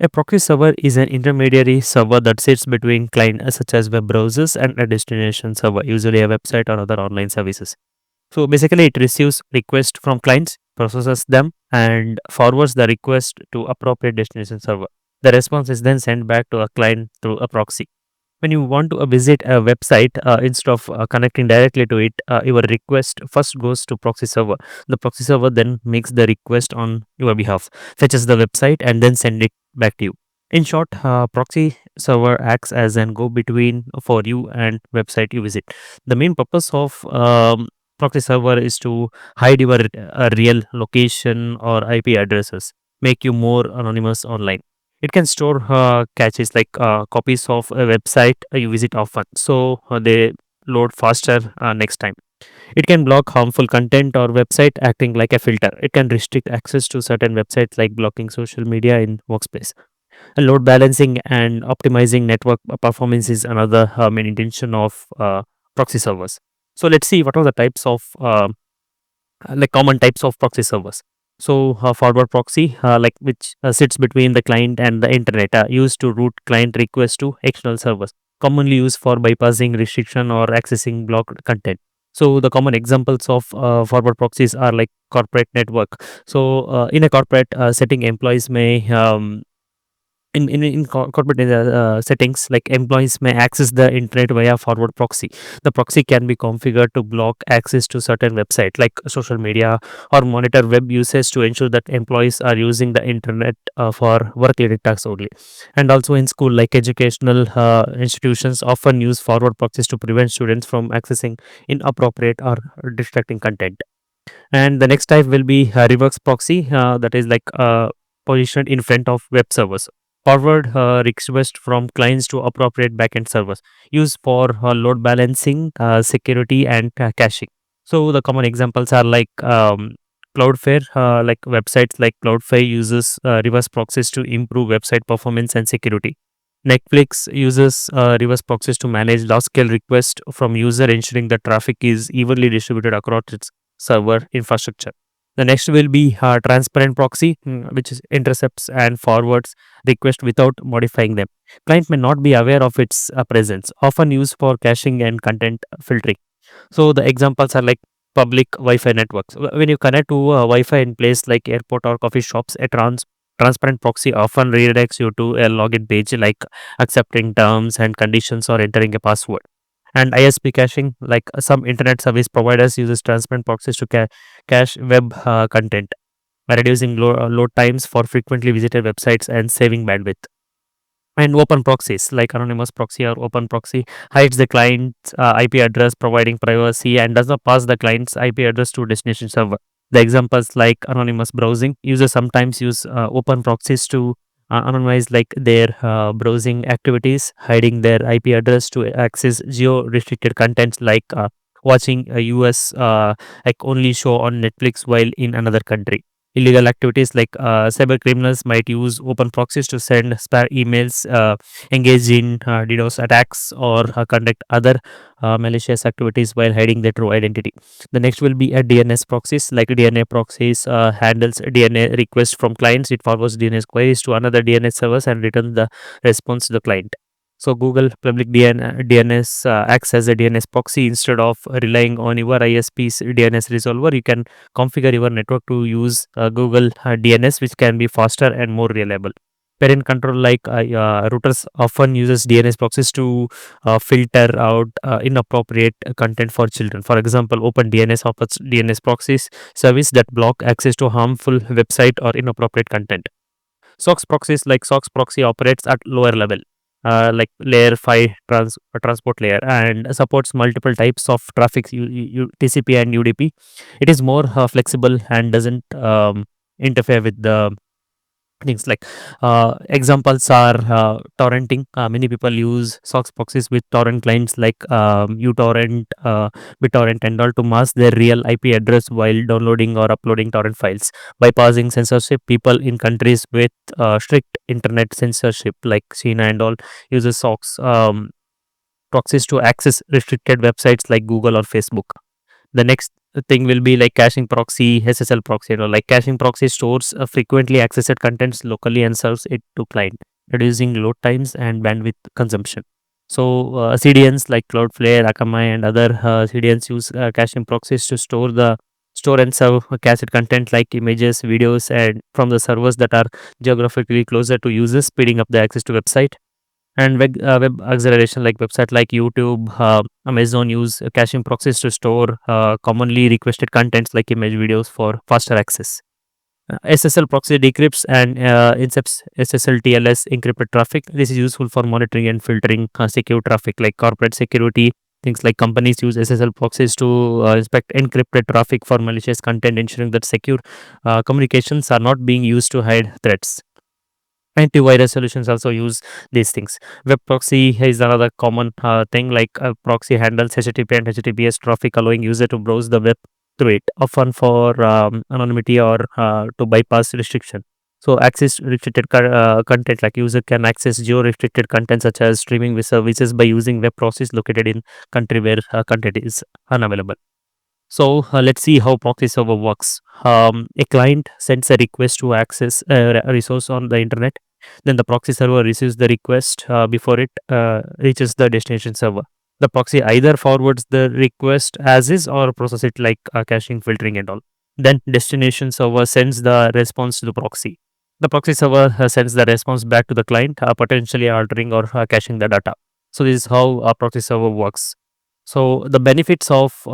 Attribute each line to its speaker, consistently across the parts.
Speaker 1: A proxy server is an intermediary server that sits between clients such as web browsers and a destination server, usually a website or other online services. So basically, it receives requests from clients, processes them, and forwards the request to appropriate destination server. The response is then sent back to a client through a proxy. When you want to visit a website, instead of connecting directly to it, your request first goes to proxy server. The proxy server then makes the request on your behalf, fetches the website, and then send it back to you. In short, proxy server acts as an go between for you and website you visit. The main purpose of proxy server is to hide your real location or IP addresses, make you more anonymous online. It can store caches like copies of a website you visit often, so they load faster next time. It can block harmful content or website, acting like a filter. It can restrict access to certain websites, like blocking social media in workspace. Load balancing and optimizing network performance is another main intention of proxy servers. So let's see what are the types of like common types of proxy servers. So forward proxy, like which sits between the client and the internet, used to route client requests to external servers, commonly used for bypassing restriction or accessing blocked content. So the common examples of forward proxies are like corporate network. So in a corporate setting, employees may corporate settings, like employees may access the internet via forward proxy. The proxy can be configured to block access to certain website like social media, or monitor web usage to ensure that employees are using the internet for work related tasks only. And also in school, like educational institutions often use forward proxies to prevent students from accessing inappropriate or distracting content. And the next type will be reverse proxy, that is like positioned in front of web servers. Forward request from clients to appropriate backend servers, used for load balancing, security, and caching. So the common examples are like Cloudflare, like websites like Cloudflare uses reverse proxies to improve website performance and security. Netflix uses reverse proxies to manage large scale requests from user, ensuring that traffic is evenly distributed across its server infrastructure. The next will be transparent proxy, which is intercepts and forwards request without modifying them. Client may not be aware of its presence, often used for caching and content filtering. So the examples are like public Wi-Fi networks. When you connect to Wi-Fi in place like airport or coffee shops, a transparent proxy often redirects you to a login page, like accepting terms and conditions or entering a password. And ISP caching, like some internet service providers uses transparent proxies to cache web content, reducing load times for frequently visited websites and saving bandwidth. And open proxies, like anonymous proxy or open proxy, hides the client's IP address, providing privacy, and does not pass the client's IP address to destination server. The examples like anonymous browsing, users sometimes use open proxies to anonymize like their browsing activities, hiding their IP address to access geo restricted contents, like watching a US like only show on Netflix while in another country. Illegal activities, like cyber criminals might use open proxies to send spam emails, engage in DDoS attacks, or conduct other malicious activities while hiding their true identity. The next will be a DNS proxies, like DNA proxies handles DNA requests from clients. It forwards DNS queries to another DNS servers and returns the response to the client. So Google public DNS acts as a DNS proxy. Instead of relying on your ISP's DNS resolver, you can configure your network to use Google DNS, which can be faster and more reliable. Parent control, like routers often uses DNS proxies to filter out inappropriate content for children. For example, OpenDNS offers DNS proxies service that block access to harmful website or inappropriate content. SOX proxies, like SOX proxy operates at lower level, like layer 5 transport layer, and supports multiple types of traffic, TCP and UDP. It is more flexible and doesn't interfere with the things like examples are torrenting. Many people use SOX proxies with torrent clients like uTorrent, BitTorrent, and all to mask their real IP address while downloading or uploading torrent files. Bypassing censorship, people in countries with strict internet censorship like China and all uses SOX proxies to access restricted websites like Google or Facebook. The next thing will be like caching proxy, SSL proxy. Like caching proxy stores frequently accessed contents locally and serves it to client, reducing load times and bandwidth consumption. So CDNs like Cloudflare, Akamai, and other CDNs use caching proxies to store and serve cached content like images, videos, and from the servers that are geographically closer to users, speeding up the access to website. And web acceleration, like website like YouTube, Amazon use caching proxies to store commonly requested contents like image videos for faster access. SSL proxy decrypts and intercepts SSL TLS encrypted traffic. This is useful for monitoring and filtering secure traffic like corporate security. Things like companies use SSL proxies to inspect encrypted traffic for malicious content, ensuring that secure communications are not being used to hide threats. Antivirus solutions also use these things. Web proxy is another common thing. Like a proxy handles HTTP and HTTPS traffic, allowing user to browse the web through it, often for anonymity or to bypass restriction. So access restricted content, like user can access geo restricted content such as streaming with services by using web proxies located in country where content is unavailable. So let's see how proxy server works. A client sends a request to access a resource on the internet. Then the proxy server receives the request before it reaches the destination server. The proxy either forwards the request as is or process it like caching, filtering, and all. Then destination server sends the response to the proxy. The proxy server sends the response back to the client, potentially altering or caching the data. So this is how a proxy server works. So the benefits of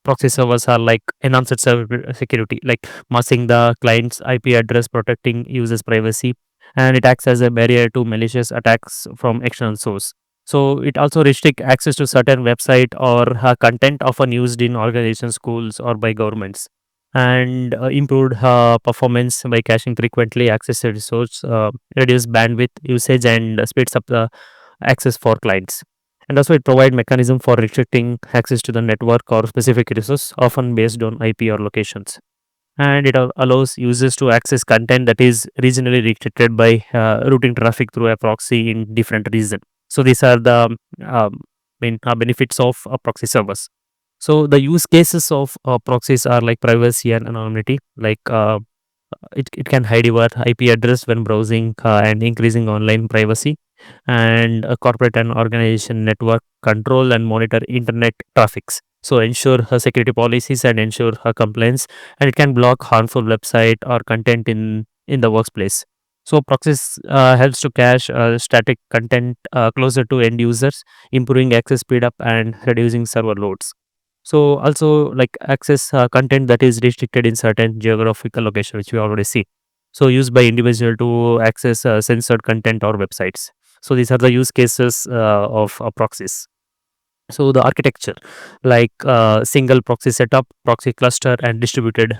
Speaker 1: proxy servers are like enhanced server security, like masking the client's IP address, protecting users' privacy, and it acts as a barrier to malicious attacks from external source. So it also restrict access to certain website or content often used in organizations, schools, or by governments, and improved performance by caching frequently accessed resource, reduce bandwidth usage, and speeds up the access for clients. And also it provide mechanism for restricting access to the network or specific resource, often based on IP or locations. And it allows users to access content that is regionally restricted by routing traffic through a proxy in different region. So these are the main benefits of proxy servers. So the use cases of proxies are like privacy and anonymity. Like it can hide your IP address when browsing and increasing online privacy, and a corporate and organization network control and monitor internet traffics. So ensure her security policies and ensure her compliance, and it can block harmful website or content in the workplace. So proxies helps to cache static content closer to end users, improving access speed up and reducing server loads. So also like access content that is restricted in certain geographical location, which we already see. So used by individual to access censored content or websites. So these are the use cases of proxies. So the architecture, like single proxy setup, proxy cluster, and distributed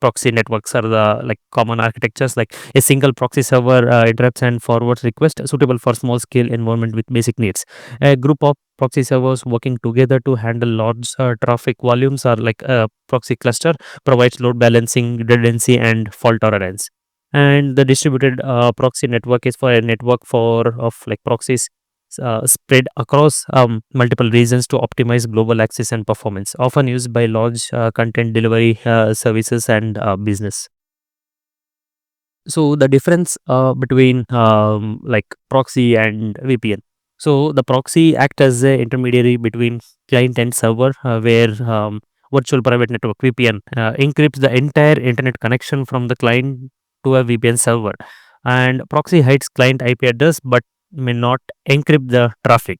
Speaker 1: proxy networks are the like common architectures. Like a single proxy server interrupts and forwards request, suitable for small scale environment with basic needs. A group of proxy servers working together to handle large traffic volumes are like a proxy cluster, provides load balancing, redundancy, and fault tolerance. And the distributed proxy network is for a network for of like proxies spread across multiple regions to optimize global access and performance, often used by large content delivery services and business. So the difference between like proxy and VPN. So the proxy act as a intermediary between client and server, where virtual private network VPN encrypts the entire internet connection from the client to a VPN server, and proxy hides client IP address but may not encrypt the traffic,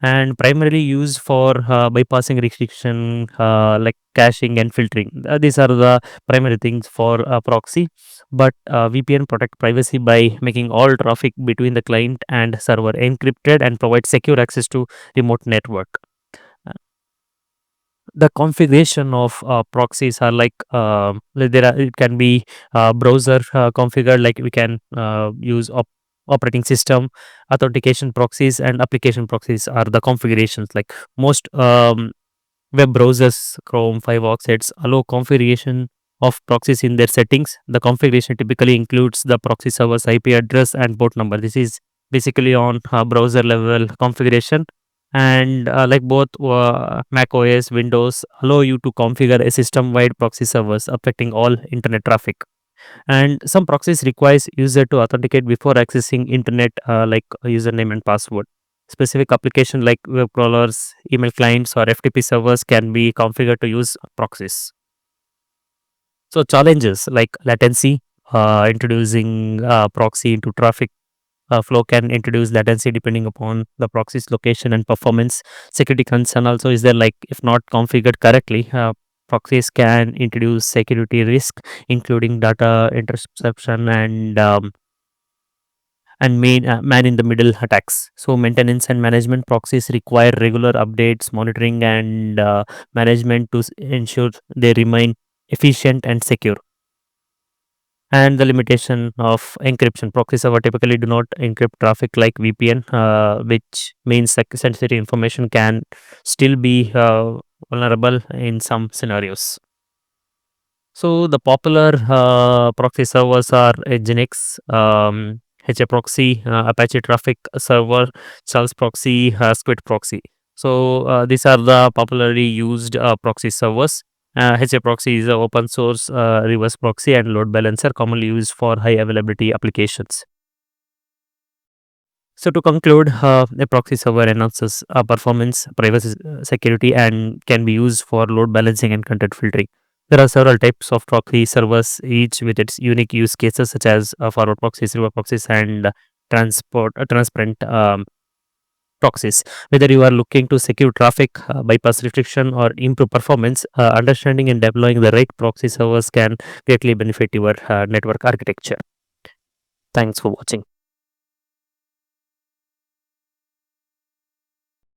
Speaker 1: and primarily used for bypassing restriction like caching and filtering. These are the primary things for proxy, but VPN protect privacy by making all traffic between the client and server encrypted and provide secure access to remote network. Uh, The configuration of proxies are like there are, it can be browser configured, like we can use operating system authentication proxies, and application proxies are the configurations. Like most web browsers, Chrome, Firefox, it's allow configuration of proxies in their settings. The configuration typically includes the proxy server's IP address and port number. This is basically on browser level configuration. And like both Mac OS, Windows allow you to configure a system-wide proxy servers affecting all internet traffic. And some proxies requires user to authenticate before accessing internet, like a username and password. Specific application like web crawlers, email clients, or FTP servers can be configured to use proxies. So challenges like latency, introducing proxy into traffic flow can introduce latency depending upon the proxy's location and performance. Security concern also is there, like if not configured correctly, proxies can introduce security risk, including data interception and man in the middle attacks. So maintenance and management proxies require regular updates, monitoring, and management to ensure they remain efficient and secure. And the limitation of encryption, proxy server typically do not encrypt traffic like VPN, which means like sensitive information can still be vulnerable in some scenarios. So the popular proxy servers are Nginx, HAProxy, Apache Traffic Server, Charles Proxy, Squid Proxy. So these are the popularly used proxy servers. HAProxy is an open source reverse proxy and load balancer commonly used for high availability applications. So to conclude, a proxy server enhances performance, privacy, security, and can be used for load balancing and content filtering. There are several types of proxy servers, each with its unique use cases, such as forward proxies, reverse proxies, and transparent proxies. Whether you are looking to secure traffic, bypass restriction, or improve performance, understanding and deploying the right proxy servers can greatly benefit your network architecture. Thanks for watching.